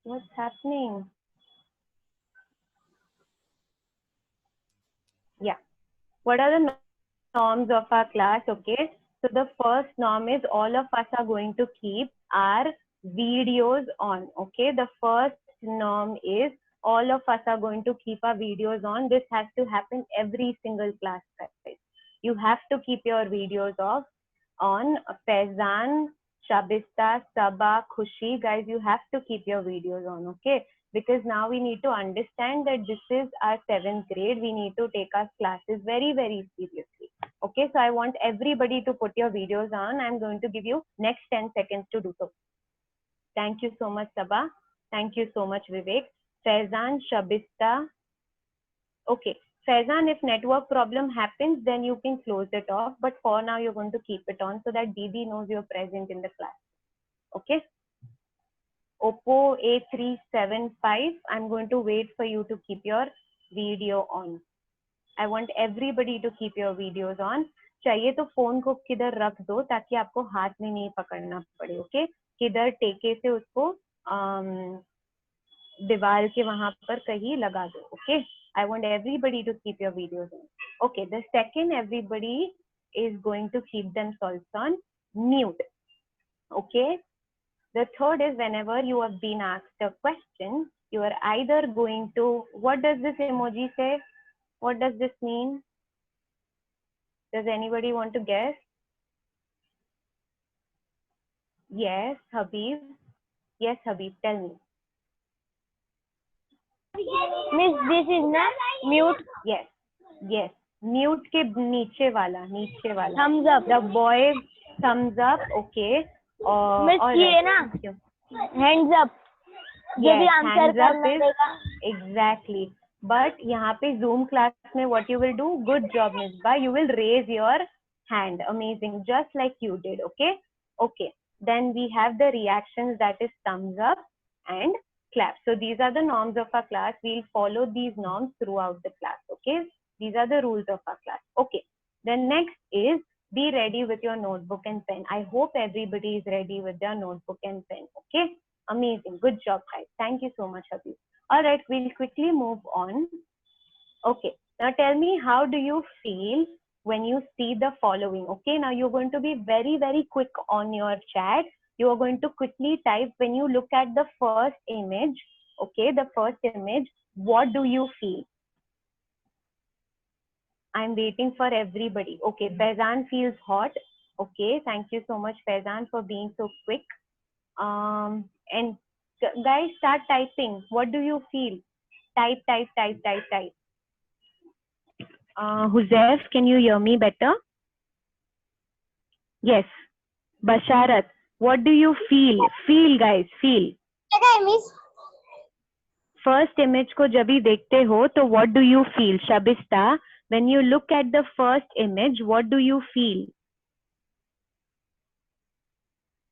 What's happening? Yeah. What are the norms of our class? Okay. So the first norm is all of us are going to keep our videos on. Okay. The first norm is all of us are going to keep our videos on. This has to happen every single class, guys. You have to keep your videos off on. Faizan, Shabista, Sabah, Khushi, guys, you have to keep your videos on, okay? Because now we need to understand that this is our 7th grade. We need to take our classes very, very seriously. Okay, so I want everybody to put your videos on. I'm going to give you next 10 seconds to do so. Thank you so much, Sabah. Thank you so much, Vivek. Faizan, Shabista. Okay, Faizan, if network problem happens, then you can close it off. But for now, you're going to keep it on so that Didi knows you're present in the class. Okay. Oppo A375, I'm going to wait for you to keep your video on. I want everybody to keep your videos on. चाहिए तो phone को किधर रख दो ताकि आपको हाथ में नहीं पकड़ना पड़े. ओके, किधर टेके से उसको दीवार के वहां पर कहीं लगा दो. Okay, I want everybody to keep your videos on. Okay, the second, everybody is going to keep themselves on mute. Okay. The third is whenever you have been asked a question, you are either going to, what does this emoji say? What does this mean? Does anybody want to guess? Yes, Habib. Yes, Habib, tell me. Miss, this is not mute. Yes, yes. Mute के नीचे वाला. Thumbs up. The boy thumbs up, okay. Miss, ये ना hands up. Yes, भी answer hands up करना is पड़ेगा. exactly. But यहाँ पे Zoom class में what you will do? Good job, Miss Ba. You will raise your hand. Amazing, just like you did. Okay, okay. Then we have the reactions, that is thumbs up and clap. So these are the norms of our class. We'll follow these norms throughout the class. Okay, these are the rules of our class. Okay. Then next is be ready with your notebook and pen. I hope everybody is ready with their notebook and pen. Okay. Amazing. Good job, guys. Thank you so much, Habib. All right, we'll quickly move on. Okay. Now tell me, how do you feel when you see the following? Okay. Now you're going to be very, very quick on your chat. You are going to quickly type when you look at the first image. Okay. The first image. What do you feel? I'm waiting for everybody. Okay. Faizan feels hot. Okay. Thank you so much, Faizan, for being so quick. And guys, start typing. What do you feel? Type. Huzaif, can you hear me better? Yes. Basharat, what do you feel? Feel, guys, feel. Okay, Miss. First image को जब भी देखते हो तो what do you feel? Shabista, when you look at the first image, what do you feel?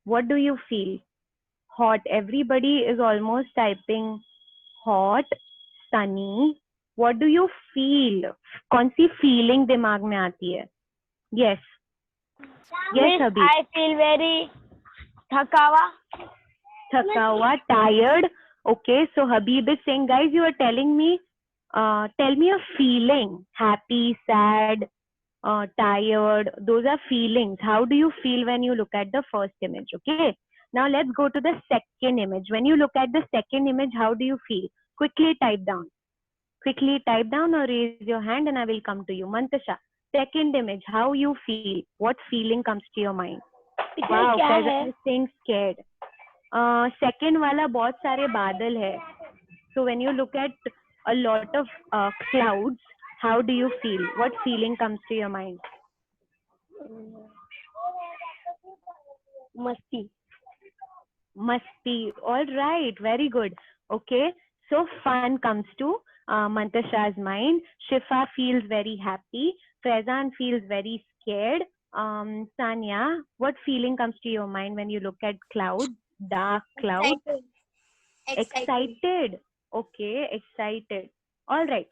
What do you feel? Hot. Everybody is almost typing hot, sunny. What do you feel? कौन सी feeling दिमाग में आती है? Yes. Yes, Miss, Habib. I feel very थका हुआ, tired. Okay, so Habib is saying, guys, you are telling me, tell me a feeling. Happy, sad, tired. Those are feelings. How do you feel when you look at the first image? Okay. Now let's go to the second image. When you look at the second image, how do you feel? Quickly type down. Quickly type down or raise your hand and I will come to you. Mantasha, second image, how you feel? What feeling comes to your mind? Wow, Faizan is saying scared. Second वाला बहुत सारे बादल है. So when you look at a lot of clouds, how do you feel? What feeling comes to your mind? Masti. All right, very good. Okay, so fun comes to Mantasha's mind. Shifa feels very happy. Faizan feels very scared. Sanya, what feeling comes to your mind when you look at clouds, dark clouds? Excited. Okay, excited. All right.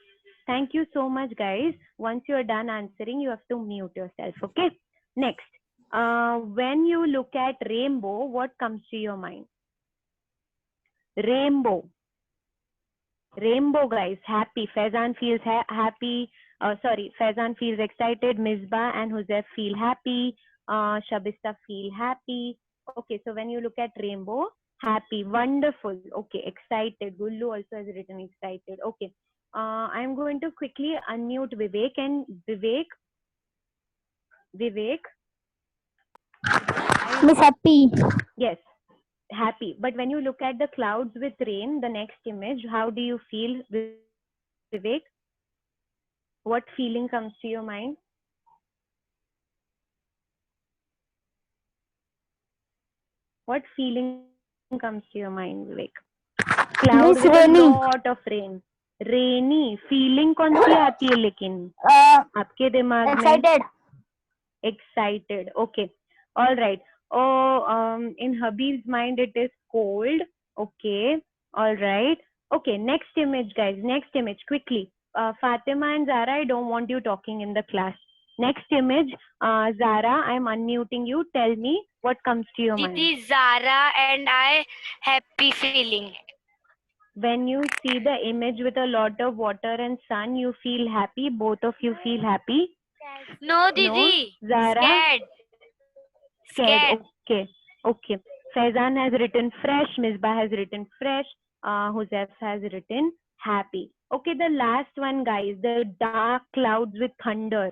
Thank you so much, guys. Once you're done answering, you have to mute yourself. Okay. Next. When you look at rainbow, what comes to your mind? Rainbow. Rainbow, guys. Happy. Faizan feels happy. Sorry, Faizan feels excited. Misbah and Huzef feel happy. Shabista feel happy. Okay, so when you look at rainbow, happy, wonderful. Okay, excited. Gullu also has written excited. Okay, I'm going to quickly unmute Vivek and Vivek. Miss Happy. Yes, happy. But when you look at the clouds with rain, the next image, how do you feel, Vivek? What feeling comes to your mind? What feeling comes to your mind, Vivek? Cloud Miss with a Rainy. lot of rain. Rainy. Feeling कौन सी आती है लेकिन आपके दिमाग में? Excited. Excited. Okay. All right. Oh, in hubby's mind it is cold. Okay. All right. Okay. Next image, guys. Next image. Quickly. Fatima and Zara, I don't want you talking in the class. Next image. Zara, I'm unmuting you. Tell me what comes to your mind. Didi, Zara and I happy feeling. When you see the image with a lot of water and sun, you feel happy. Both of you feel happy. No, Didi. No, Zara. Scared. Okay. Okay. Faizan has written fresh. Misbah has written fresh. Huzef has written happy. Okay, the last one, guys. The dark clouds with thunder.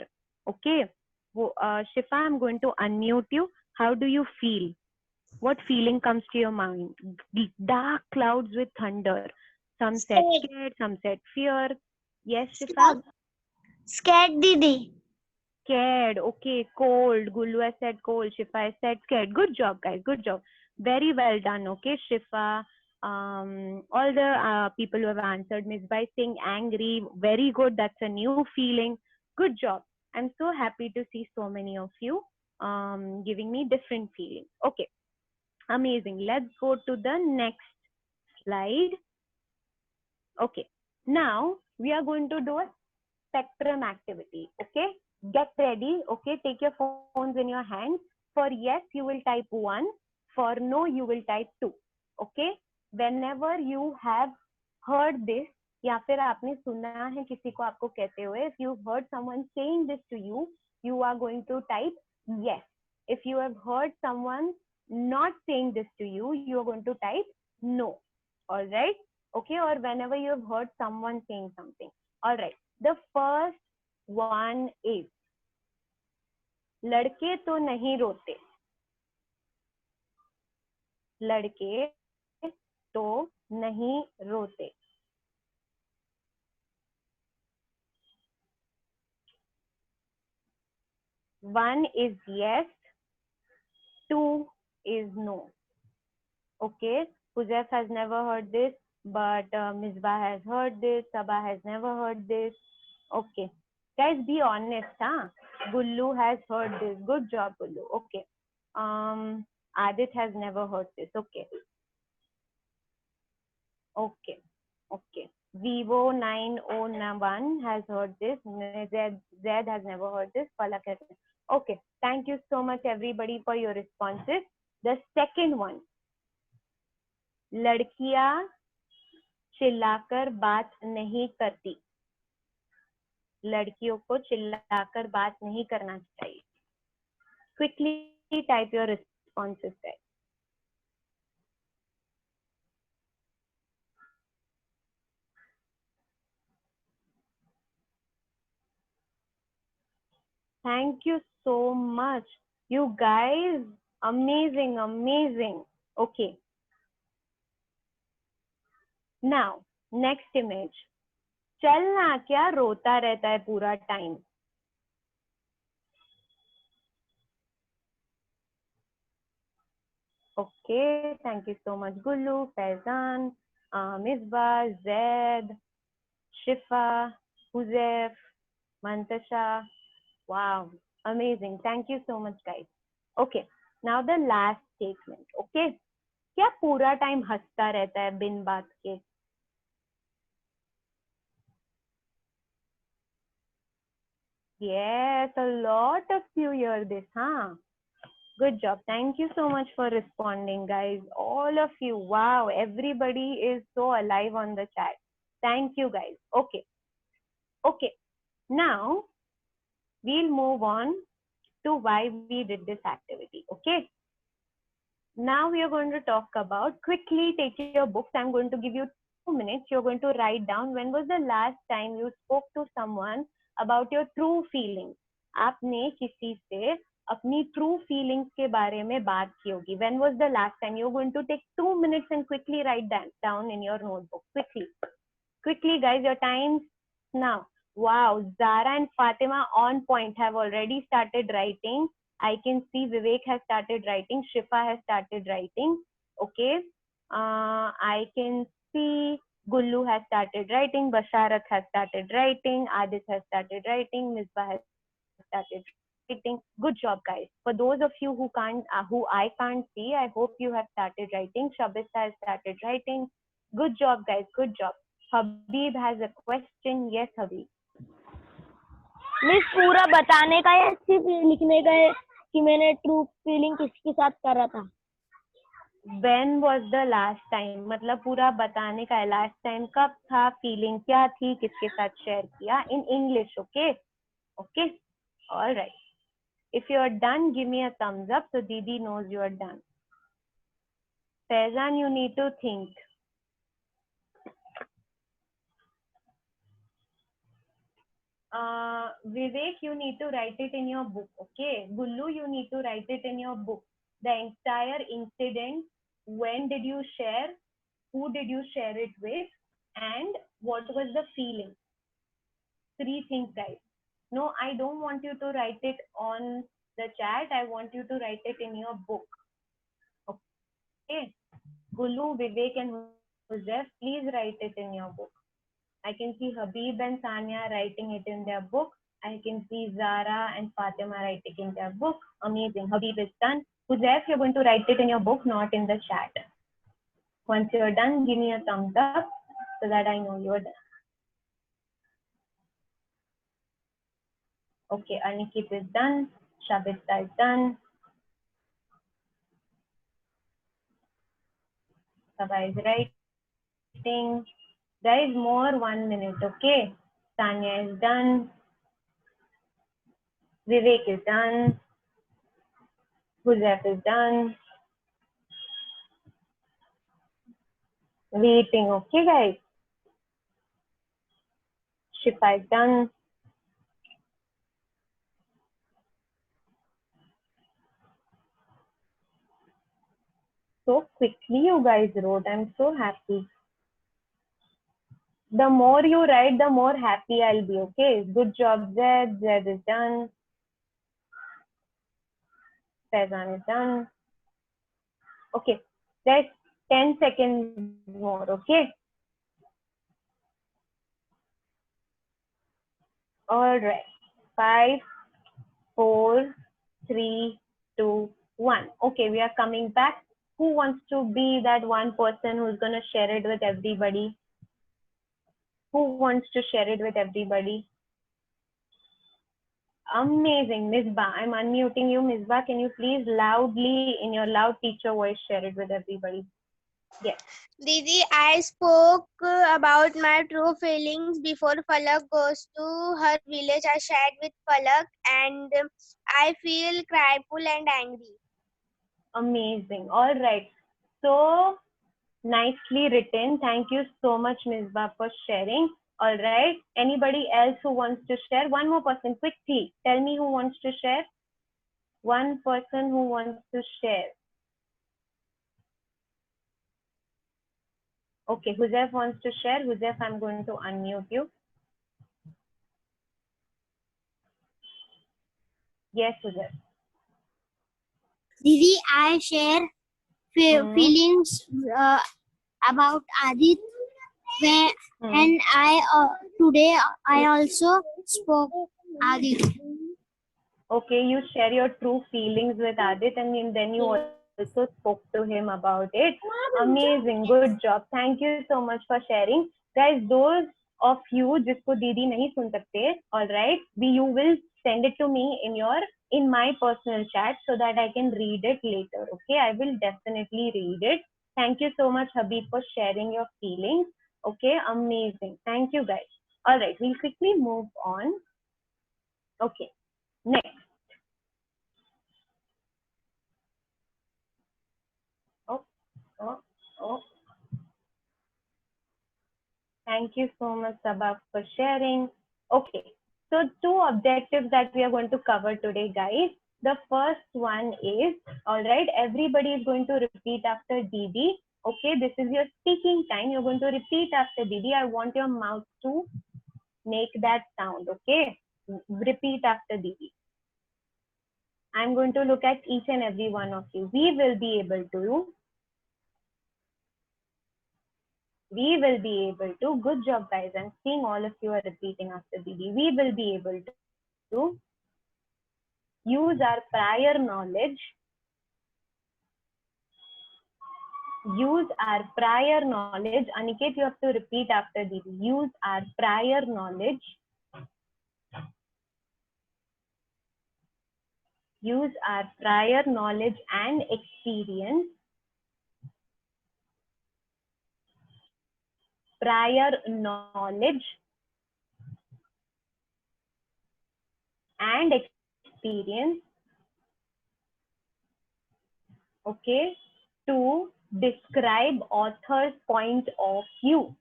Okay. Shifa, I'm going to unmute you. How do you feel? What feeling comes to your mind? Dark clouds with thunder. Some said scared, some said fear. Yes, Shifa? Scared, Didi. Scared. Okay, cold. Gullu has said cold. Shifa has said scared. Good job, guys. Good job. Very well done. Okay, Shifa. All the people who have answered, Miss by saying angry. Very good. That's a new feeling. Good job. I'm so happy to see so many of you giving me different feelings. Okay, amazing. Let's go to the next slide. Okay, now we are going to do a spectrum activity. Okay, get ready. Okay, take your phones in your hands. For yes, you will type 1. For no, you will type 2. Okay, whenever you have heard this, या फिर आपने सुना है किसी को आपको कहते हुए, if you heard someone saying this to you, you are going to type yes. If you have heard someone not saying this to you, you are going to type no. All right. Okay, or whenever you have heard someone saying something. All right. The first one is लड़के तो नहीं रोते. लड़के तो नहीं रोते. One is yes, 2 is no. Okay, Huzef has never heard this, but Misbah has heard this, Sabah has never heard this. Okay, guys, be honest, huh? Gullu has heard this. Good job, Gullu. Okay. Adit has never heard this. Okay. Okay. Okay. Vivo 901 has heard this. Zed has never heard this. Palak has. Okay. Thank you so much, everybody, for your responses. The second one. लड़कियां चिल्लाकर बात नहीं करती. लड़कियों को चिल्लाकर बात नहीं करना चाहिए. Quickly type your responses there. Thank you so much. You guys, amazing, amazing. Okay. Now, next image. चलना क्या रोता रहता है पूरा time. Okay, thank you so much, Gullu, Faizan, Misbah, Zed, Shifa, Huzef, Mantasha. Wow, amazing. Thank you so much, guys. Okay, now the last statement. Okay, क्या पूरा time हंसता रहता है बिन बात के. Yes, a lot of you hear this, huh? Good job. Thank you so much for responding, guys. All of you. Wow, everybody is so alive on the chat. Thank you, guys. Okay. Okay. Now, we'll move on to why we did this activity. Okay. Now we are going to talk about, quickly take your books. I'm going to give you 2 minutes. You're going to write down when was the last time you spoke to someone about your true feelings. आपने किसी से अपनी true feelings के बारे में बात की होगी. When was the last time? You're going to take 2 minutes and quickly write that down in your notebook. Quickly, guys. Your time now. Wow, Zara and Fatima on point, have already started writing. I can see Vivek has started writing. Shifa has started writing. Okay. I can see Gullu has started writing. Basharat has started writing. Adit has started writing. Misbah has started writing. Good job, guys. For those of you who I can't see, I hope you have started writing. Shabista has started writing. Good job, guys. Good job. Habib has a question. Yes, Habib. Miss पूरा बताने का है, सिर्फ लिखने का है कि मैंने ट्रू फीलिंग किसके साथ कर रहा था. When was the last time? मतलब पूरा बताने का है. Last time कब था? Feeling क्या थी? किसके साथ share किया? In English, okay? Okay? All right. If you are done, give me a thumbs up so Didi knows you are done. Faizan, you need to think. Vivek, you need to write it in your book, okay? Gullu, you need to write it in your book. The entire incident, when did you share, who did you share it with, and what was the feeling? 3 things, guys. No, I don't want you to write it on the chat. I want you to write it in your book. Okay? Gullu, Vivek, and Joseph, please write it in your book. I can see Habib and Sanya writing it in their book. I can see Zara and Fatima writing in their book. Amazing. Habib is done. Huzaif, you're going to write it in your book, not in the chat. Once you're done, give me a thumbs up so that I know you're done. Okay, Anikit is done. Shabista is done. Sabha is writing. Guys, more 1 minute, okay? Sanya is done. Vivek is done. Huzaif is done. Waiting, okay, guys? Shifa is done. So quickly you guys wrote. I'm so happy. The more you write, the more happy I'll be, okay? Good job, Zed. Zed is done. Faizan is done. Okay, guys, 10 seconds more, okay? All right. 5, 4, 3, 2, 1. Okay, we are coming back. Who wants to be that one person who's going to share it with everybody? Who wants to share it with everybody? Amazing, Misbah. I'm unmuting you, Misbah. Can you please loudly, in your loud teacher voice, share it with everybody? Yes. Didi, I spoke about my true feelings before Falak goes to her village. I shared with Falak and I feel cryful and angry. Amazing. All right. So nicely written. Thank you so much, Misbah, for sharing. All right. Anybody else who wants to share? One more person, quickly. Tell me who wants to share. One person who wants to share. Okay, Huzaif wants to share. Huzaif, I'm going to unmute you. Yes, Huzaif. Didi, I share feelings about Adit. And today I also spoke Adit. Okay, you share your true feelings with Adit and then you also spoke to him about it. Amazing, good job. Thank you so much for sharing. Guys, those of you जिसको दीदी नहीं सुन सकते, all right, you will send it to me in your in my personal chat so that I can read it later. Okay, I will definitely read it. Thank you so much, Habib, for sharing your feelings. Okay, amazing. Thank you, guys. All right, we'll quickly move on. Okay, next. Oh, oh, oh. Thank you so much, Sabah, for sharing. Okay, so two objectives that we are going to cover today, guys. The first one is, all right, everybody is going to repeat after Didi. Okay, this is your speaking time. You're going to repeat after Didi. I want your mouth to make that sound, okay? Repeat after Didi. I'm going to look at each and every one of you. We will be able to, good job guys, I'm seeing all of you are repeating after Didi. We will be able to use our prior knowledge, Aniket, you have to repeat after Didi. Use our prior knowledge, and experience, okay, to describe author's point of view.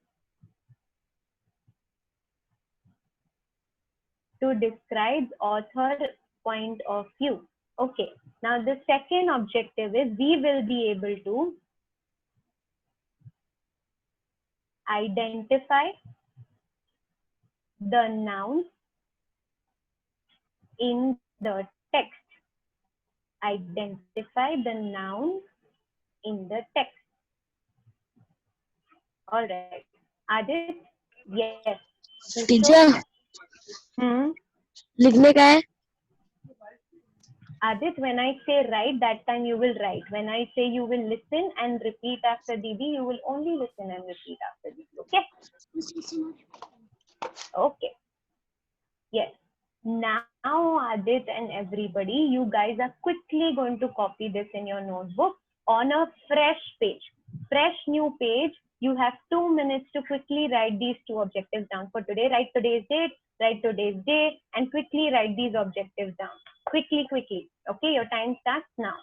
Okay, now the second objective is we will be able to identify the nouns in the text. All right. Adit, yes. Teacher Hmm. लिखने का है Adit, when I say write, that time you will write. When I say you will listen and repeat after Didi, you will only listen and repeat after Didi. Okay? Okay. Yes. Now, Adit and everybody, you guys are quickly going to copy this in your notebook on a fresh page. Fresh new page. You have 2 minutes to quickly write these two objectives down for today. Write today's date, write today's day, and quickly write these objectives down. Quickly. Okay, your time starts now.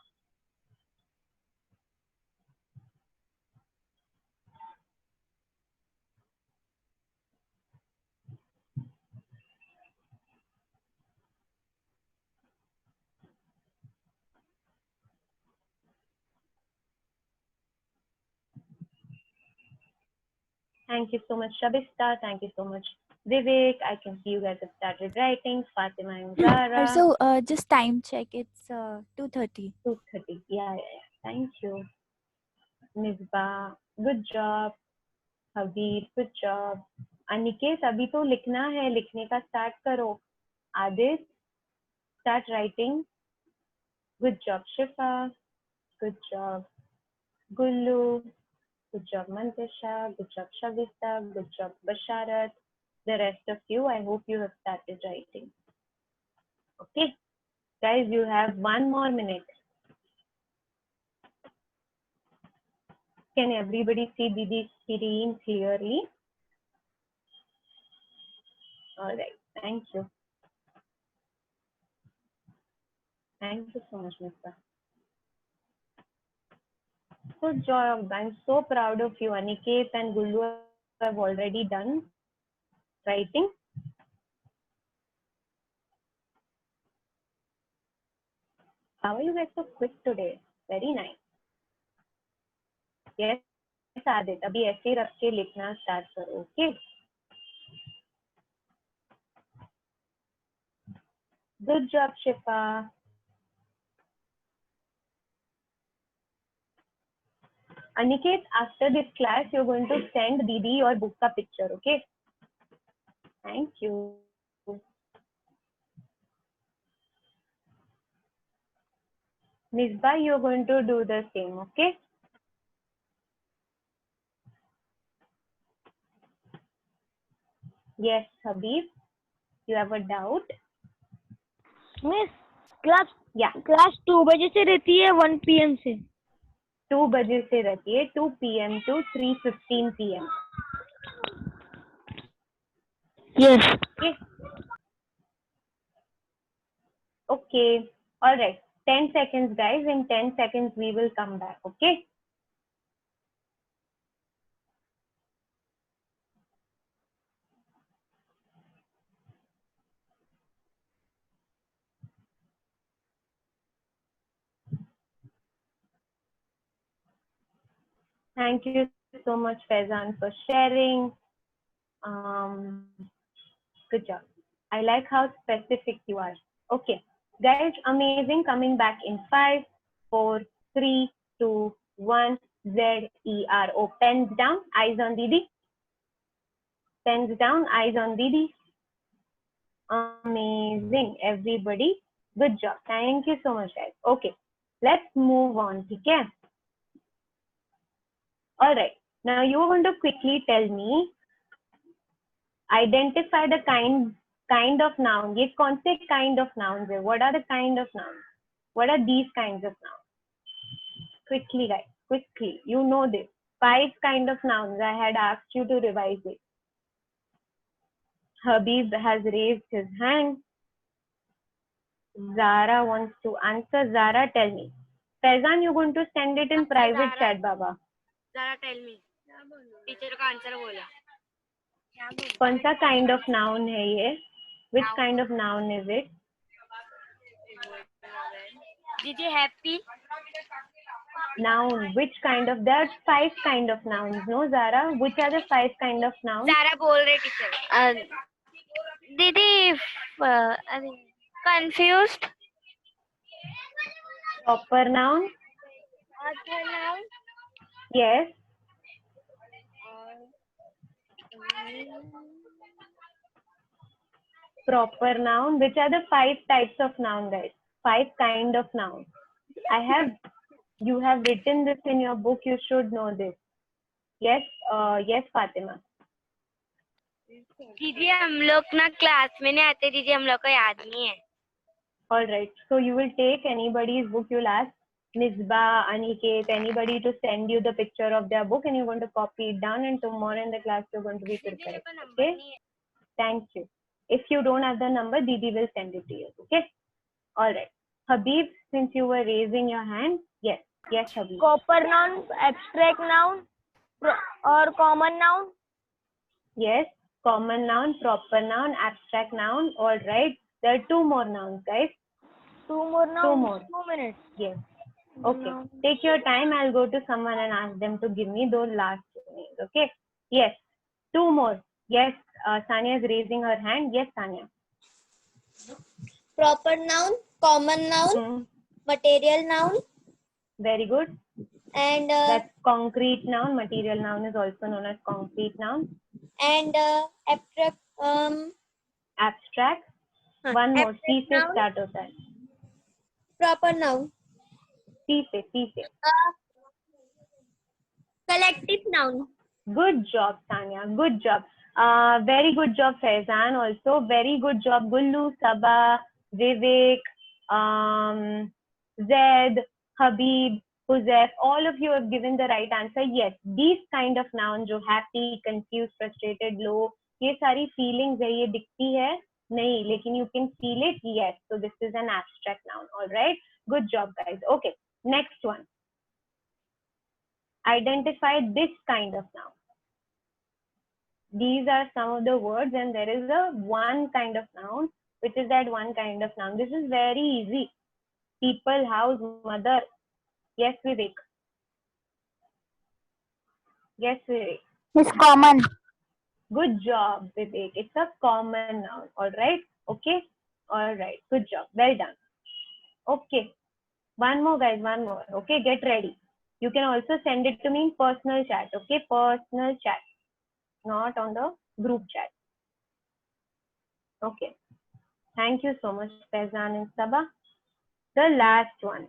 Thank you so much, Shabista. Thank you so much, Vivek. I can see you guys have started writing. Fatima and Zara. Also, just time check. It's 2:30. 2:30. Yeah. Thank you. Misbah, good job. Habib, good job. Aniket, अभी तो लिखना है, लिखने का start करो. Adit, start writing. Good job, Shifa. Good job, Gullu. Good job, Mantasha. Good job, Shavista. Good job, Basharat. The rest of you, I hope you have started writing. Okay, guys, you have 1 more minute. Can everybody see Didi's screen clearly? All right, thank you. Thank you so much, Mr. Good job. I'm so proud of you. Aniket and Gullu have already done writing. How are you guys so quick today? Very nice. Yes, Adit. अभी ऐसे ही रख के लिखना start करो. Okay. Good job, Shifa. Aniket, after this class, you're going to send Didi your book ka picture, okay? Thank you. Misbah, you're going to do the same, okay? Yes, Habib, you have a doubt? Miss class या class 2 बजे से रहती है 1 PM से? 2 बजे से रहती है, 2 PM to 3:15 PM. Yes. Okay. Okay. All right. 10 seconds, guys. In 10 seconds, we will come back. Okay. Thank you so much, Faizan, for sharing. Good job. I like how specific you are. Okay, guys, amazing. Coming back in 5, 4, 3, 2, 1. ZERO. Pens down, eyes on Didi. Pens down, eyes on Didi. Amazing, everybody. Good job. Thank you so much, guys. Okay, let's move on. Okay. All right. Now you are going to quickly tell me, identify the kind of noun. ये कौन से kind of nouns है? What are the kind of nouns? What are these kinds of nouns? Quickly, guys. Quickly. You know this. 5 kind of nouns. I had asked you to revise it. Habib has raised his hand. Zara wants to answer. Zara, tell me. Faizan, you're going to send it in private chat, Baba. Zara, tell me. Teacher का answer बोला. कौन सा kind of noun है ये? Which kind of noun is it? Didi, happy. Noun. Which kind of? There are 5 kind of nouns. No, Zara. Which are the 5 kind of nouns? Zara बोल रही teacher. Didi, confused. Proper noun. Yes. Proper noun. Which are the 5 types of noun, guys? 5 kind of nouns. You have written this in your book. You should know this. Yes. Yes, Fatima. दीदी हम लोग ना class में नहीं आते दीदी हम लोग को याद नहीं है. All right. So you will take anybody's book. You'll ask Nisba, Aniket, anybody to send you the picture of their book, and you're going to copy it down. And tomorrow in the class, you're going to be prepared. Okay. Thank you. If you don't have the number, Didi will send it to you. Okay. All right. Habib, since you were raising your hand, yes. Yes, Habib. Proper noun, abstract noun, or common noun? Yes. Common noun, proper noun, abstract noun. All right. There are 2 more nouns, guys. 2 more nouns. 2 more. 2 minutes. Yes. Okay. Take your time. I'll go to someone and ask them to give me those last 2 names. Okay. Yes. 2 more. Yes. Sanya is raising her hand. Yes, Sanya. Proper noun, common noun, material noun, Very good. and That's concrete noun. Material noun is also known as concrete noun. and abstract. Abstract. One more. Abstract C से noun. start होता है. Proper noun. C से. Collective noun. Good job, Sanya. Good job. Very good job, Faizan. Also, very good job, Gullu, Sabah, Vivek, Zed, Habib, Huzef. All of you have given the right answer. Yes, these kind of nouns, जो happy, confused, frustrated, low, ये सारी feelings है, ये दिखती है नहीं, लेकिन you can feel it. Yes, so this is an abstract noun. All right. Good job, guys. Okay, next one. Identify this kind of noun. These are some of the words, and there is a one kind of noun, which is that one kind of noun. This is very easy. People, house, mother. Yes, Vivek. Yes, Vivek. It's common. Good job, Vivek. It's a common noun. All right. Okay. All right. Good job. Well done. Okay. One more, guys. One more. Okay. Get ready. You can also send it to me in personal chat. Okay. Personal chat. Not on the group chat. Okay. Thank you so much, Faizan and Sabah. The last one.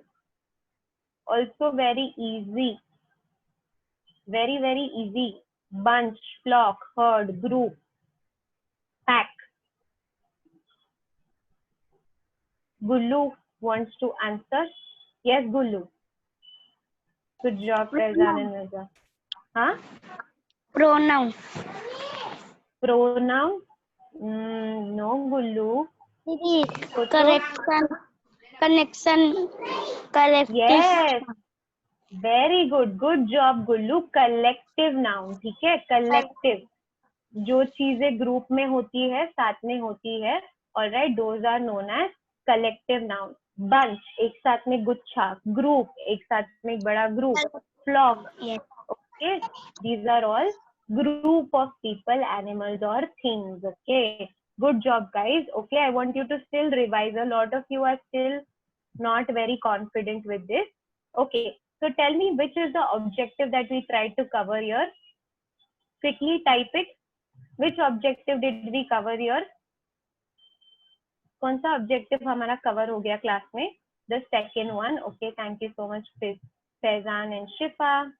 Also very easy. Very, very easy. Bunch, flock, herd, group, pack. Gullu wants to answer? Yes, Gullu. Good job, Faizan and Mirza. Huh? Pronoun. Pronoun? No, Gullu. दीदी सोचो. connection collective. Yes. Very good. Good job, Gullu. Collective noun. ठीक है? Collective. जो चीजें group में होती है, साथ में होती है, alright, those are known as collective noun. Bunch, एक साथ में गुच्छा. Group, एक साथ में एक बड़ा group. Flock, Yes. okay, these are all group of people, animals or things. Okay, good job, guys. Okay, I want you to still revise. A lot of you are still not very confident with this. Okay, so tell me, which is the objective that we tried to cover here? Quickly type it. Which objective did we cover here? कौन सा objective हमारा cover हो गया class में? The second one. Okay, thank you so much, Faizan and Shifa.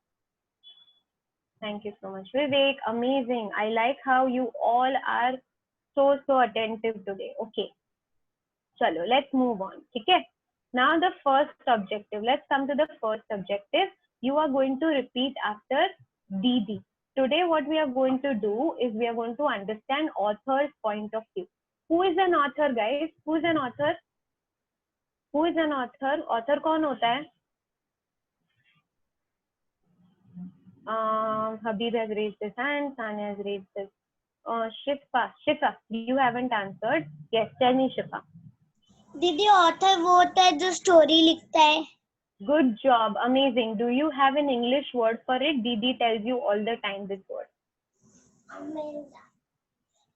Thank you so much, Vivek. Amazing. I like how you all are so attentive today. Okay. Chalo, let's move on. Okay. Now the first objective. Let's come to the first objective. You are going to repeat after Didi. Today what we are going to do is we are going to understand author's point of view. Who is an author, guys? Who is an author? Who is an author? Author कौन होता है? Habib has raised his hand. Sanya has raised his. Shifa, you haven't answered. Yes, tell me, Shifa. दीदी author वो होता है जो story लिखता है. Good job, amazing. Do you have an English word for it? Didi tells you all the time this word.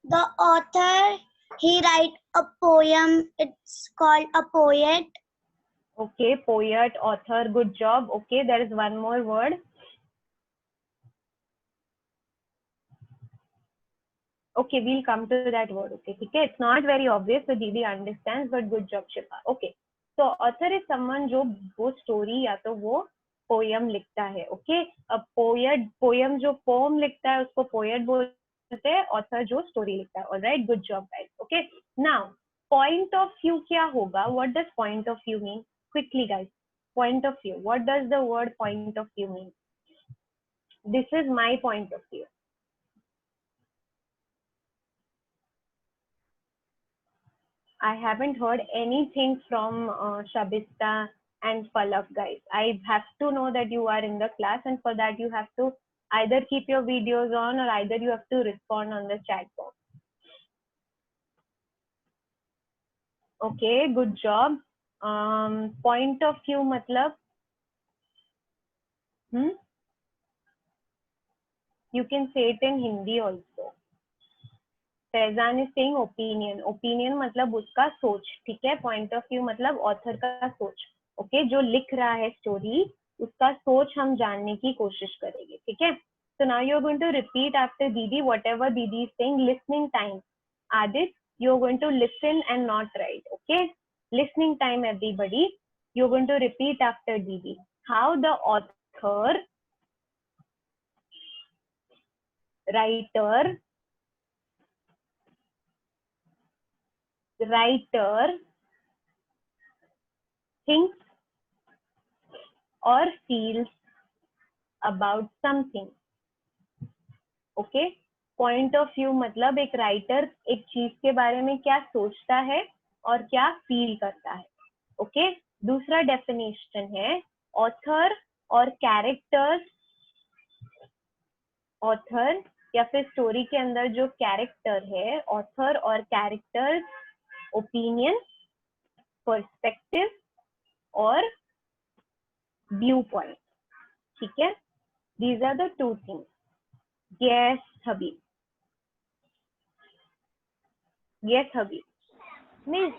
The author, he write a poem. It's called a poet. Okay, poet, author, good job. Okay, there is one more word. Okay, we'll come to that word. Okay, it's not very obvious, so Didi understands, but good job, Shifa. Okay, so author is someone जो वो story या तो वो poem लिखता है. Okay, a poem जो poem लिखता है उसको poet बोलते हैं, author जो story लिखता है. All right, good job, guys. Okay, now point of view क्या होगा? What does point of view mean? Quickly, guys. Point of view. What does the word point of view mean? This is my point of view. I haven't heard anything from Shabista and Falak, guys. I have to know that you are in the class, and for that you have to either keep your videos on or either you have to respond on the chat box. Okay, good job. Point of view matlab? You can say it in Hindi also. Faizan is saying opinion. Opinion मतलब उसका सोच, ठीक है? Point of view मतलब author का सोच. Okay, जो लिख रहा है story, उसका सोच हम जानने की कोशिश करेंगे, ठीक है? So now you are going to repeat after Didi whatever Didi is saying. Listening time. Adit, you are going to listen and not write. Okay? Listening time, everybody. You are going to repeat after Didi. How the author, writer thinks or feels about something. Okay? Point of view मतलब एक writer एक चीज के बारे में क्या सोचता है और क्या feel करता है. Okay? दूसरा definition है author और characters. Author या फिर story के अंदर जो character है, author और characters opinion, perspective और viewpoint. ठीक है? These are the two things. Yes, Habib. Yes, Habib. Miss,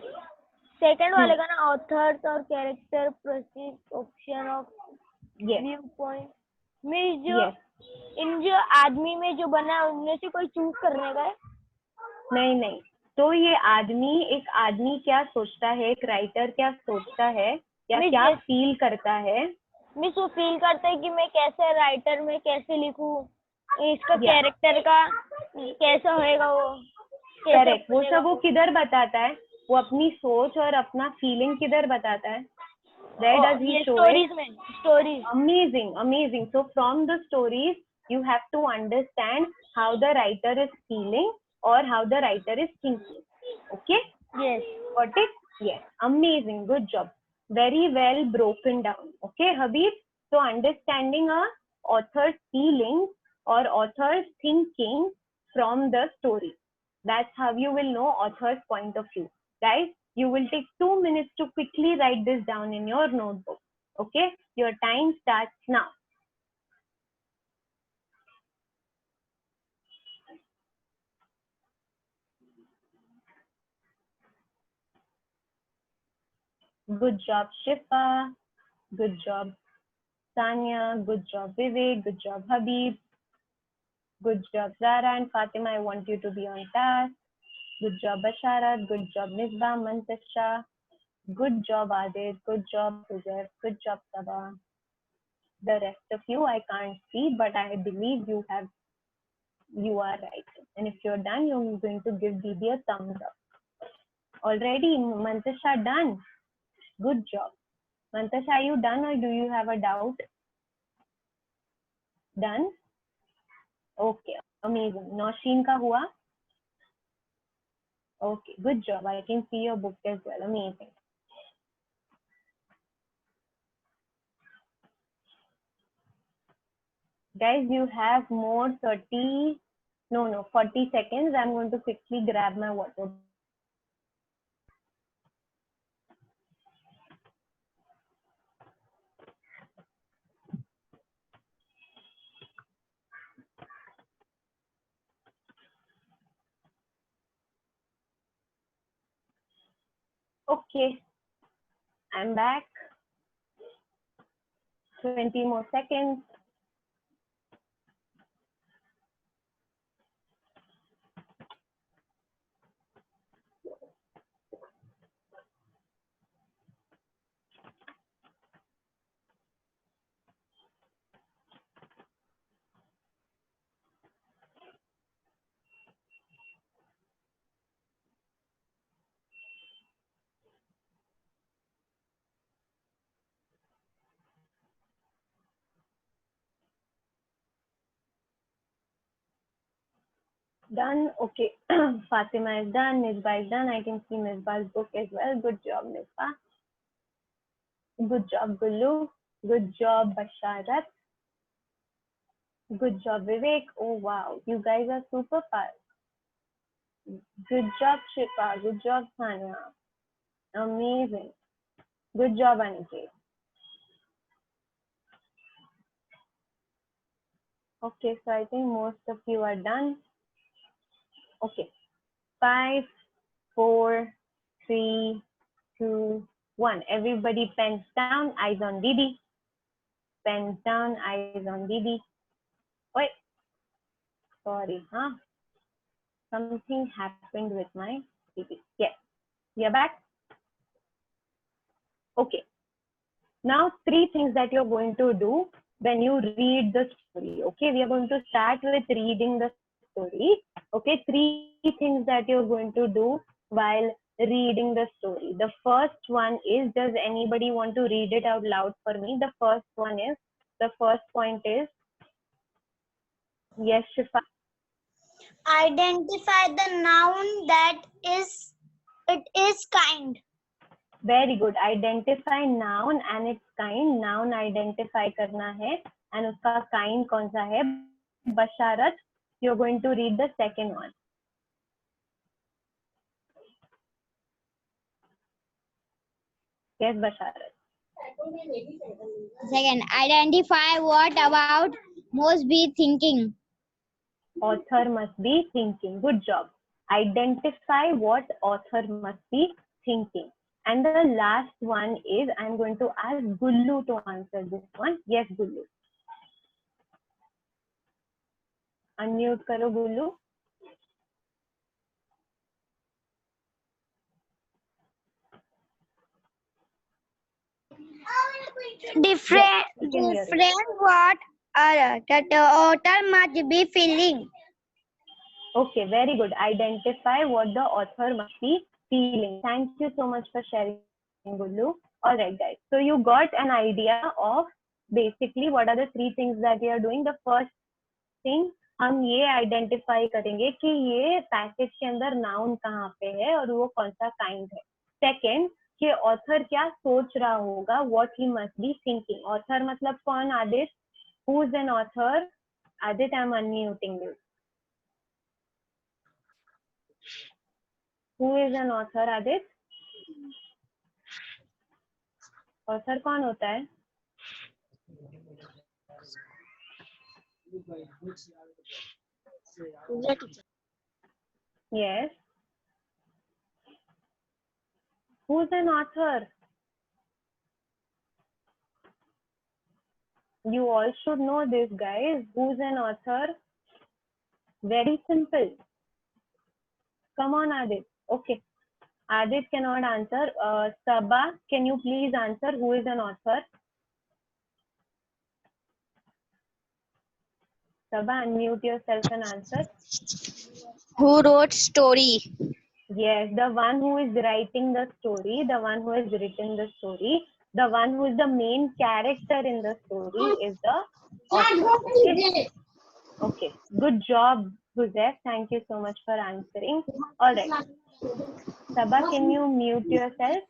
second वाले का ना authors और character, perception of viewpoint. Miss जो Yes. इन जो आदमी में जो बना है उनमें से कोई चूज करने का है? नहीं. तो ये एक आदमी क्या सोचता है, एक राइटर क्या सोचता है या क्या फील करता है? मिस वो फील करता है कि मैं कैसे राइटर में कैसे लिखूं, इसका कैरेक्टर का कैसा होएगा वो. करेक्ट. वो सब वो किधर बताता है? वो अपनी सोच और अपना फीलिंग किधर बताता है? Where does he ये show स्टोरीज it? में, stories. Amazing, amazing. So from the stories, you have to understand how the writer is feeling or how the writer is thinking. Okay? Yes. Got it? Yes. Amazing. Good job. Very well broken down. Okay, Habib? So understanding a author's feelings or author's thinking from the story. That's how you will know author's point of view. Guys, you will take 2 minutes to quickly write this down in your notebook. Okay? Your time starts now. Good job, Shifa. Good job, Tanya. Good job, Vivek. Good job, Habib. Good job, Zara and Fatima. I want you to be on task. Good job, Basharat. Good job, Misbah, Mantasha. Good job, Adit. Good job, Sujay. Good job, Sabah. The rest of you I can't see, but I believe you are right. And if you're done, you're going to give Didi a thumbs up. Already, Mantasha done. Good job. Mantasha, are you done or do you have a doubt? Done? Okay, amazing. Nausheen ka hua? Okay, good job. I can see your book as well. Amazing. Guys, you have more 40 seconds. I'm going to quickly grab my water. Okay, I'm back. 20 more seconds. Done. Okay. Fatima is done. Misbah is done. I can see Misbah's book as well. Good job, Misbah. Good job, Gullu. Good job, Basharat. Good job, Vivek. Oh, wow. You guys are super fast. Good job, Shifa. Good job, Sanya. Amazing. Good job, Aniket. Okay, so I think most of you are done. Okay. 5, 4, 3, 2, 1. Everybody pens down, eyes on Didi. Pens down, eyes on Didi. Wait. Sorry, huh? Something happened with my Didi. Yes. You're back? Okay. Now, 3 things that you're going to do when you read the story. Okay, we are going to start with reading the story. Okay, 3 things that you're going to do while reading the story. The first one is, does anybody want to read it out loud for me? The first point is, yes, Shifa. Identify the noun that is, it is kind. Very good. Identify noun and its kind. Noun identify करना है and उसका kind कौन सा है? Basharat, you're going to read the second one. Yes, Basharat. Second, identify what about must be thinking. Author must be thinking. Good job. Identify what author must be thinking. And the last one is, I'm going to ask Gullu to answer this one. Yes, Gullu. Unmute karo, Gullu. Different. What the author must be feeling. Okay, very good. Identify what the author must be feeling. Thank you so much for sharing, Gullu. All right, guys. So you got an idea of basically what are the three things that we are doing. The first thing, हम ये identify करेंगे कि ये passage के अंदर noun कहाँ पे है और वो कौन सा काइंड है. सेकेंड, कि ऑथर क्या सोच रहा होगा, what he must be thinking. Author मतलब कौन, Aditya? Who is an author? Aditya, I am unmuting you. Who is an author, Aditya? Author कौन होता है? Yes. Who's an author? You all should know this, guys. Who's an author? Very simple. Come on, Adit. Okay. Adit cannot answer. Sabha, can you please answer who is an author? Sabha, unmute yourself and answer. Who wrote story? Yes, the one who is writing the story, the one who has written the story, the one who is the main character in the story is the author. Okay, okay. Good job, Joseph. Thank you so much for answering. All right. Sabha, can you mute yourself?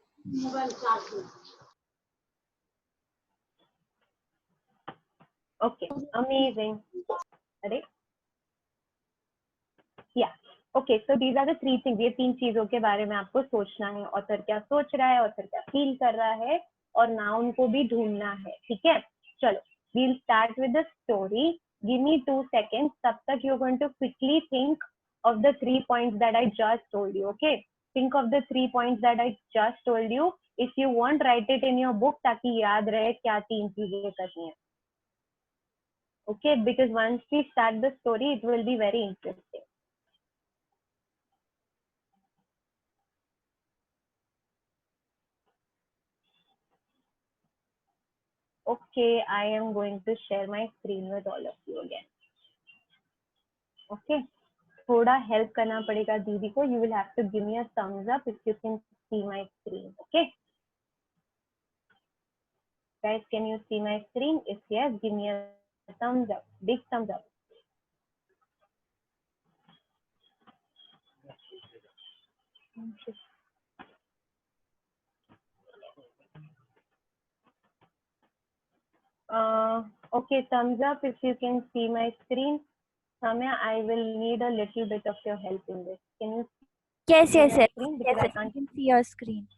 Okay, amazing. Ready? Yeah. Okay, so these are the three things. ये तीन चीजों के बारे में आपको सोचना है. Author क्या सोच रहा है, ऑथर क्या फील कर रहा है, और नाउन को भी ढूंढना है. ठीक है, चलो. We'll start with the story. Give me 2 seconds. तब तक you're going to quickly think of the 3 points that I just told you. Okay? Think of the 3 points that I just told you. If you want, write it in your book ताकि याद रहे क्या 3 चीजें करनी है. Okay? Because once we start the story, it will be very interesting. Okay, I am going to share my screen with all of you again. Okay, थोड़ा help करना पड़ेगा दीदी को. You will have to give me a thumbs up if you can see my screen. Okay, guys, can you see my screen? If yes, give me a thumbs up, big thumbs up. Okay, thumbs up if you can see my screen. Samya, I will need a little bit of your help in this. Can you Yes, see yes, my yes. screen? Yes, Because I yes. I can't. can see your screen.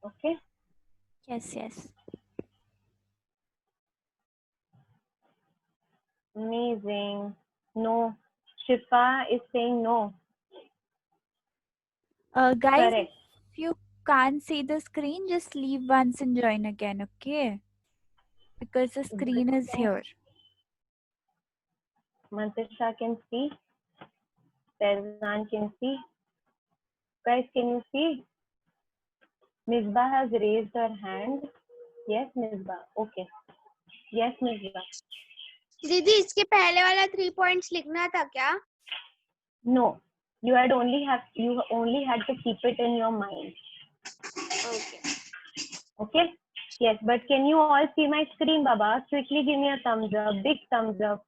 Okay. Yes, yes. Amazing. No. Shifa is saying no. Guys, Correct. if you can't see the screen, just leave once and join again, okay? Because the screen is here. Mantisha can see. Faizan can see. Guys, can you see? Misbah has raised her hand. Yes, Misbah. Okay. Yes, Misbah. दीदी इसके पहले वाला 3 points लिखना था क्या? No. You only had to keep it in your mind. Okay. Okay? Yes, but can you all see my screen, Baba? Quickly give me a thumbs up. Big thumbs up.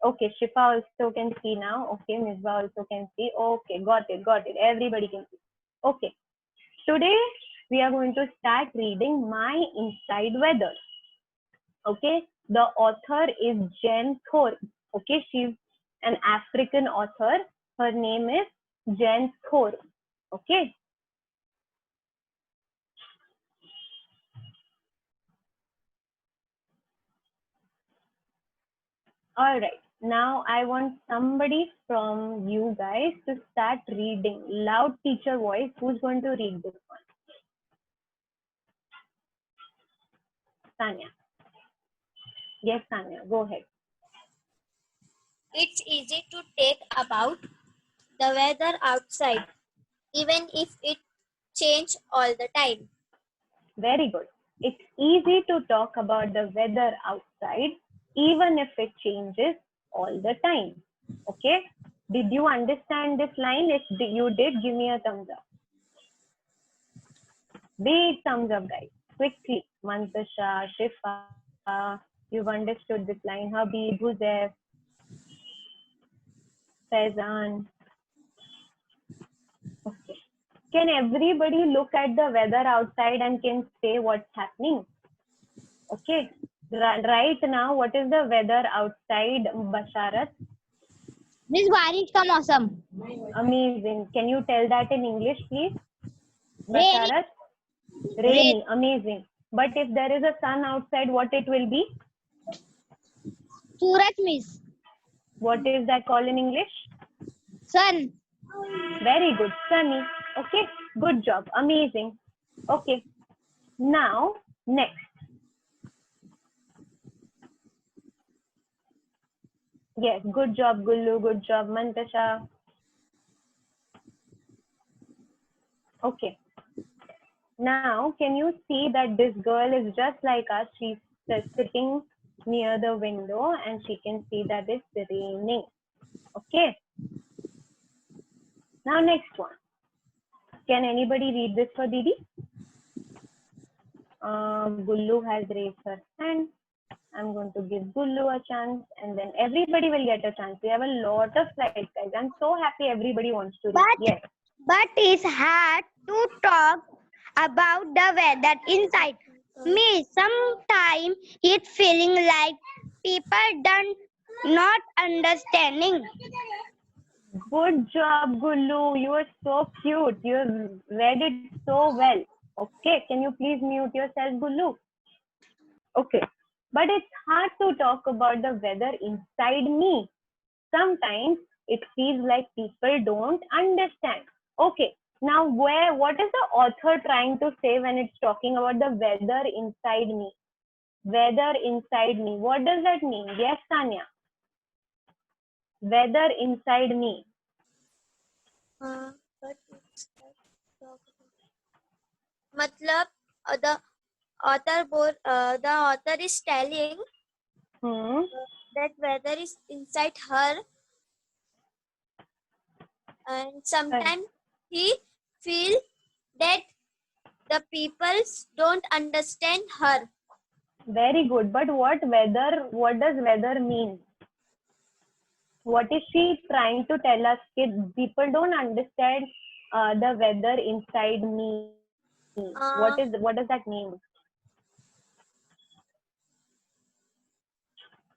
Okay, Shifa also can see now. Okay, Misbah also can see. Okay, got it, got it. Everybody can see. Okay. Today, we are going to start reading My Inside Weather. Okay, the author is Jen Thorpe. Okay, she's an African author. Her name is Jen Thorpe. Okay. All right. Now I want somebody from you guys to start reading. Loud teacher voice. Who's going to read this one? Tanya. Yes, Tanya. Go ahead. It's easy to take about the weather outside, even if it changes all the time. Very good. It's easy to talk about the weather outside, even if it changes all the time. Okay. Did you understand this line? If you did, give me a thumbs up. Big thumbs up, guys. Quickly. Mantasha, Shifa, you've understood this line. Habib, Huzef, Faizan. Okay. Can everybody look at the weather outside and can say what's happening? Okay. Right now, what is the weather outside, Basharat? Miss बारिश का मौसम. Amazing. Can you tell that in English, please? Rainy. Basharat? Rainy. Amazing. But if there is a sun outside, what it will be? Suraj miss. What is that called in English? Sun. Very good. Sunny. Okay. Good job. Amazing. Okay. Now, next. Yes. Good job, Gullu. Good job, Mantasha. Okay. Now, can you see that this girl is just like us? She's sitting near the window and she can see that it's raining. Okay. Now, next one. Can anybody read this for Didi? Gullu has raised her hand. I'm going to give Gullu a chance and then everybody will get a chance. We have a lot of slides, guys. I'm so happy everybody wants to read. Yes. But it's hard to talk about the weather inside. Me, sometimes it's feeling like people don't not understanding. Good job, Gullu. You are so cute. You read it so well. Okay, can you please mute yourself, Gullu? Okay, but it's hard to talk about the weather inside me. Sometimes it feels like people don't understand. Okay, now what is the author trying to say when it's talking about the weather inside me? Weather inside me. What does that mean? Yes, Tanya. Weather inside me. मतलब the author is telling that weather is inside her, and sometimes he feel that the people don't understand her. Very good. But what does weather mean? What is she trying to tell us? Kids, people don't understand the weather inside me. What does that mean?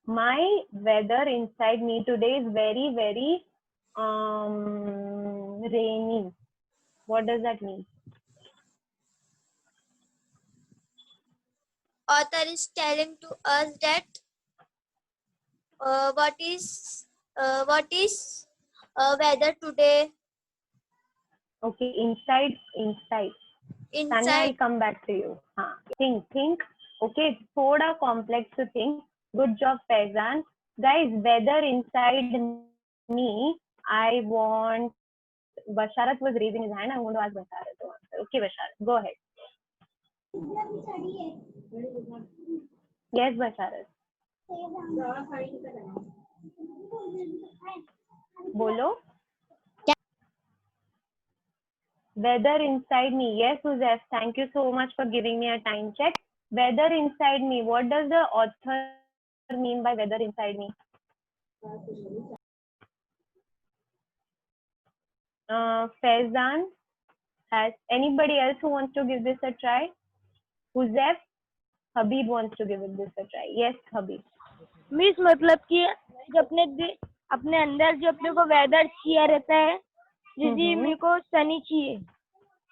My weather inside me today is very, very rainy. What does that mean? Author is telling to us that what is weather today. Okay, inside. Tanya, I'll come back to you. Think. Okay, it's thoda complex to think. Good job, Faizan. Guys, weather inside me, I want... Basharat was raising his hand. I'm going to ask Basharat to answer. Okay, Basharat, go ahead. Yes, Basharat. Bolo. Weather inside me. Yes, Uzef. Thank you so much for giving me a time check. Weather inside me. What does the author mean by weather inside me? Faizan. Has anybody else who wants to give this a try? Uzef? Habib wants to give this a try. Yes, Habib. Miss मतलब कि अपने अंदर जो अपने को weather चाहिए रहता है, जैसे मेरे को सनी चाहिए,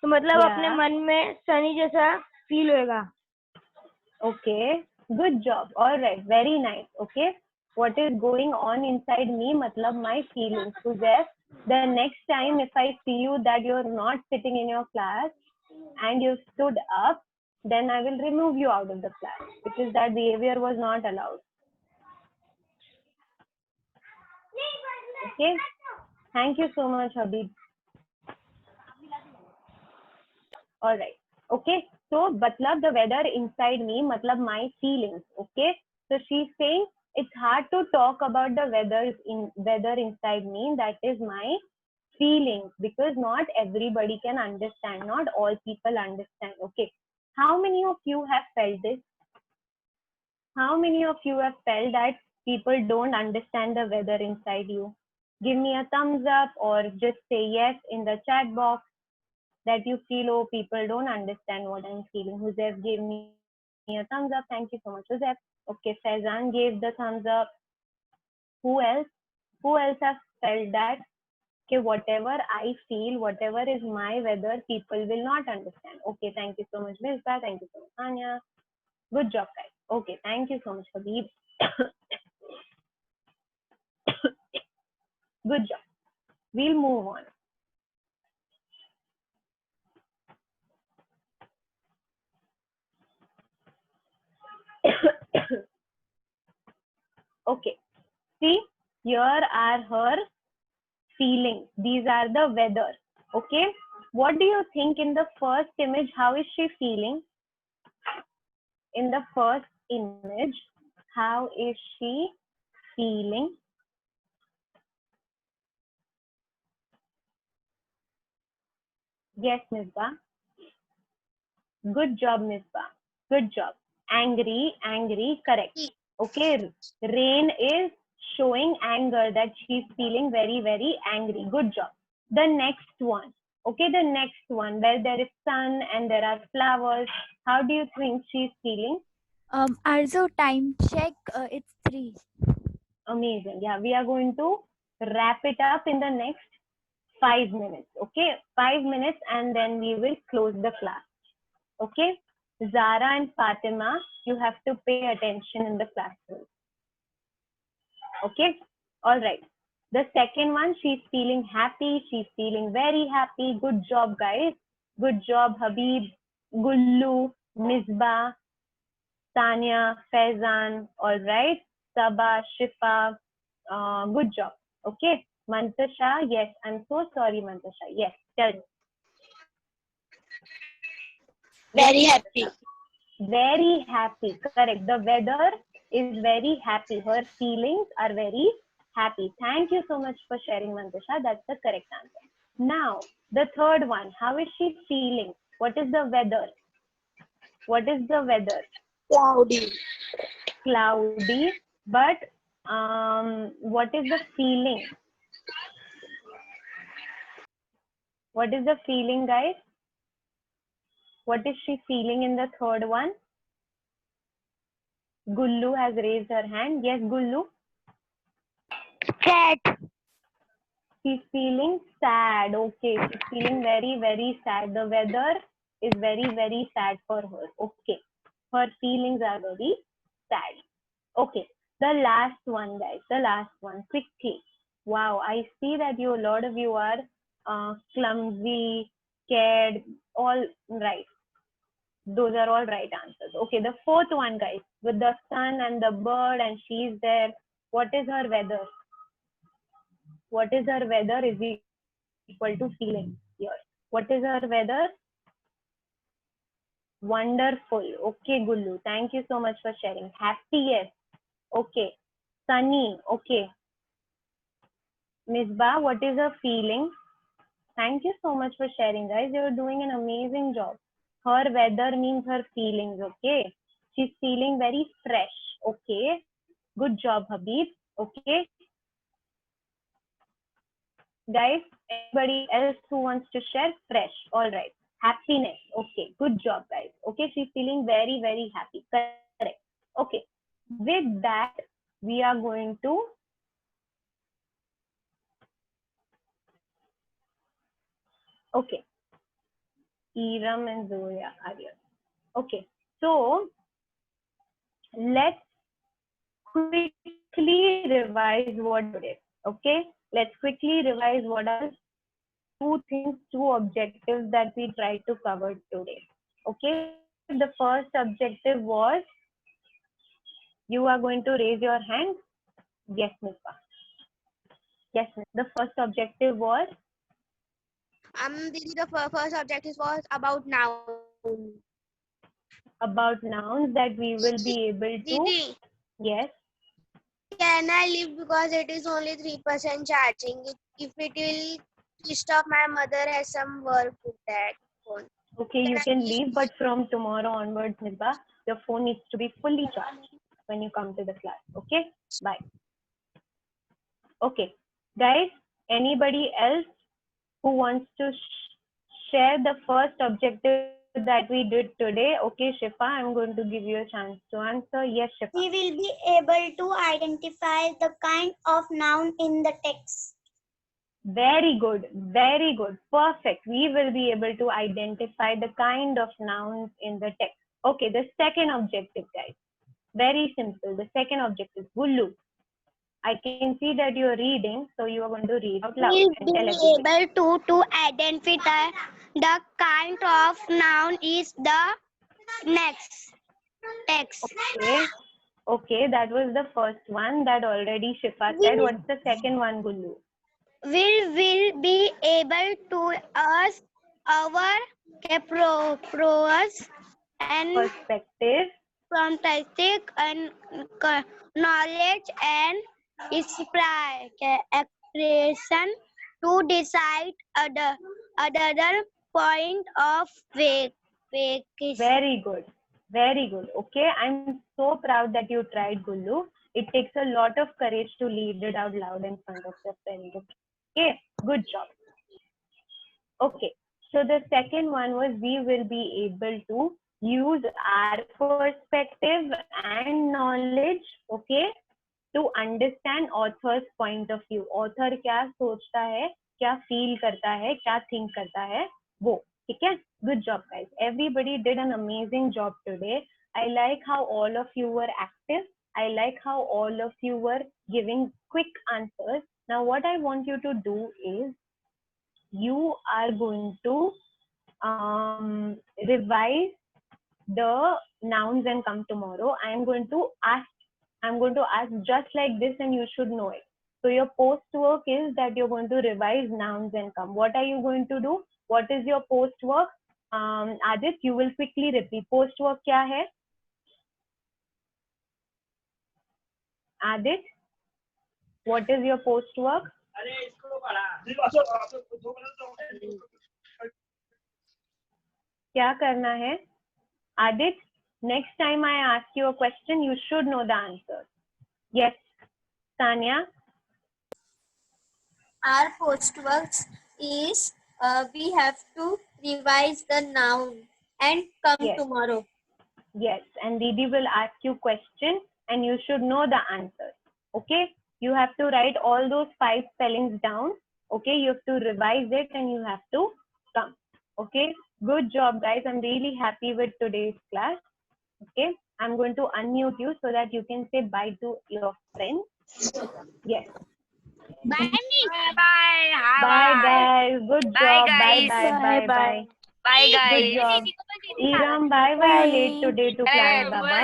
तो मतलब अपने मन में सनी जैसा फील होएगा. Okay, good job. All right, very nice. Okay, what is going on inside me? Matlab my feelings. So there, the next time if I see you that you're not sitting in your class and you stood up, then I will remove you out of the class because that behavior was not allowed. Okay, thank you so much, Habib. All right. Okay, so matlab the weather inside me, matlab my feelings. Okay, so she's saying it's hard to talk about the weather inside me. That is my feelings, because not everybody can understand. Not all people understand. Okay. How many of you have felt this? How many of you have felt that people don't understand the weather inside you? Give me a thumbs up or just say yes in the chat box that you feel, oh, people don't understand what I'm feeling. Joseph gave me a thumbs up. Thank you so much, Joseph. Okay, Faizan gave the thumbs up. Who else? Who else has felt that? Okay, whatever I feel, whatever is my weather, people will not understand. Okay, thank you so much, Milka. Thank you so much, Anya. Good job, guys. Okay, thank you so much, Habib. Good job. We'll move on. Okay, see, here are her feelings. These are the weather. Okay, what do you think in the first image? How is she feeling? In the first image, how is she feeling? Yes, Misbah. Good job, Misbah. Good job. Angry, angry, correct. Okay, Rain is showing anger, that she's feeling very, very angry. Good job. The next one. Okay, the next one where there is sun and there are flowers. How do you think she's feeling? Arzu, time check. It's 3. Amazing. Yeah, we are going to wrap it up in the next 5 minutes. Okay, 5 minutes and then we will close the class. Okay, Zara and Fatima, you have to pay attention in the classroom. Okay, all right. The second one, she's feeling happy. She's feeling very happy. Good job, guys. Good job, Habib, Gullu, Misbah, Tanya, Faizan. All right. Sabah, Shifa. Good job. Okay. Mantasha, yes. I'm so sorry, Mantasha. Yes, tell me. Very happy. Very happy. Correct. The weather is very happy. Her feelings are very happy. Thank you so much for sharing, Mantasha. That's the correct answer. Now, the third one. How is she feeling? What is the weather? What is the weather? Cloudy. Cloudy. But what is the feeling? What is the feeling, guys? What is she feeling in the third one? Gullu has raised her hand. Yes, Gullu. Sad. She's feeling sad. Okay, she's feeling very, very sad. The weather is very, very sad for her. Okay, her feelings are very sad. Okay, the last one, guys. The last one, quickly. Wow, I see that a lot of you are clumsy, scared. All right. Those are all right answers. Okay, the fourth one, guys, with the sun and the bird, and she's there. What is her weather? What is her weather is equal to feeling here. What is her weather? Wonderful. Okay, Gullu. Thank you so much for sharing. Happy, yes. Okay. Sunny. Okay. Misbah, what is her feeling? Thank you so much for sharing, guys. You're doing an amazing job. Her weather means her feelings. Okay. She's feeling very fresh. Okay. Good job, Habib. Okay. Guys, anybody else who wants to share? Fresh. All right. Happiness. Okay. Good job, guys. Okay. She's feeling very, very happy. Correct. Okay. With that, we are going to okay. Iram and Zoya are here. Okay. So let's quickly revise what we did. Okay. Let's quickly revise what are 2 things, 2 objectives that we tried to cover today. Okay. The first objective was, you are going to raise your hand. Yes, Misbah. Yes, the first objective was? Didi, the first objective was about noun. About nouns that we will be able to. Didi, Yes. can I leave because it is only 3% charging? If it will twist off, my mother has some work with that phone. Okay, you I can please leave, but from tomorrow onwards, Misbah, your phone needs to be fully charged when you come to the class. Okay, bye. Okay, guys, anybody else who wants to share the first objective that we did today? Okay, Shifa, I'm going to give you a chance to answer. Yes, Shifa. We will be able to identify the kind of noun in the text. Very good, perfect. We will be able to identify the kind of nouns in the text. Okay, the second objective, guys. Very simple. The second objective, Gullu. I can see that you are reading, so you are going to read out loud will and be tell everybody. able to identify the kind of noun is the next text. Okay, that was the first one that already Shifa said. What's the second one, Gullu? Will be able to us our pros and Perspective. fantastic and knowledge and expression to decide other point of view. Very good. Very good. Okay, I'm so proud that you tried, Gullu. It takes a lot of courage to read it out loud in front of your friends. Okay, good job. Okay, so the second one was we will be able to use our perspective and knowledge, okay, to understand author's point of view. Author क्या सोचता है, क्या feel करता है, क्या think करता है, वो, ठीक है? Good job, guys. Everybody did an amazing job today. I like how all of you were active. I like how all of you were giving quick answers. Now, what I want you to do is you are going to revise the nouns and come tomorrow. I'm going to ask just like this and you should know it. So your post work is that you're going to revise nouns and come. What are you going to do? What is your post work? Adit, you will quickly repeat. Post work kya hai? Adit, what is your post work? क्या करना है? Adit, next time I ask you a question, you should know the answer. Yes, Tanya. Our postworks is we have to revise the noun and come Yes. tomorrow. Yes, and Didi will ask you question and you should know the answer. Okay, you have to write all those 5 spellings down. Okay, you have to revise it and you have to come. Okay, good job, guys. I'm really happy with today's class. Okay, I'm going to unmute you so that you can say bye to your friends. Yes. Bye. Bye, guys. Good job. guys. Bye. Bye. Bye, guys. Good job. Iram, bye. Were you late today to class, Baba?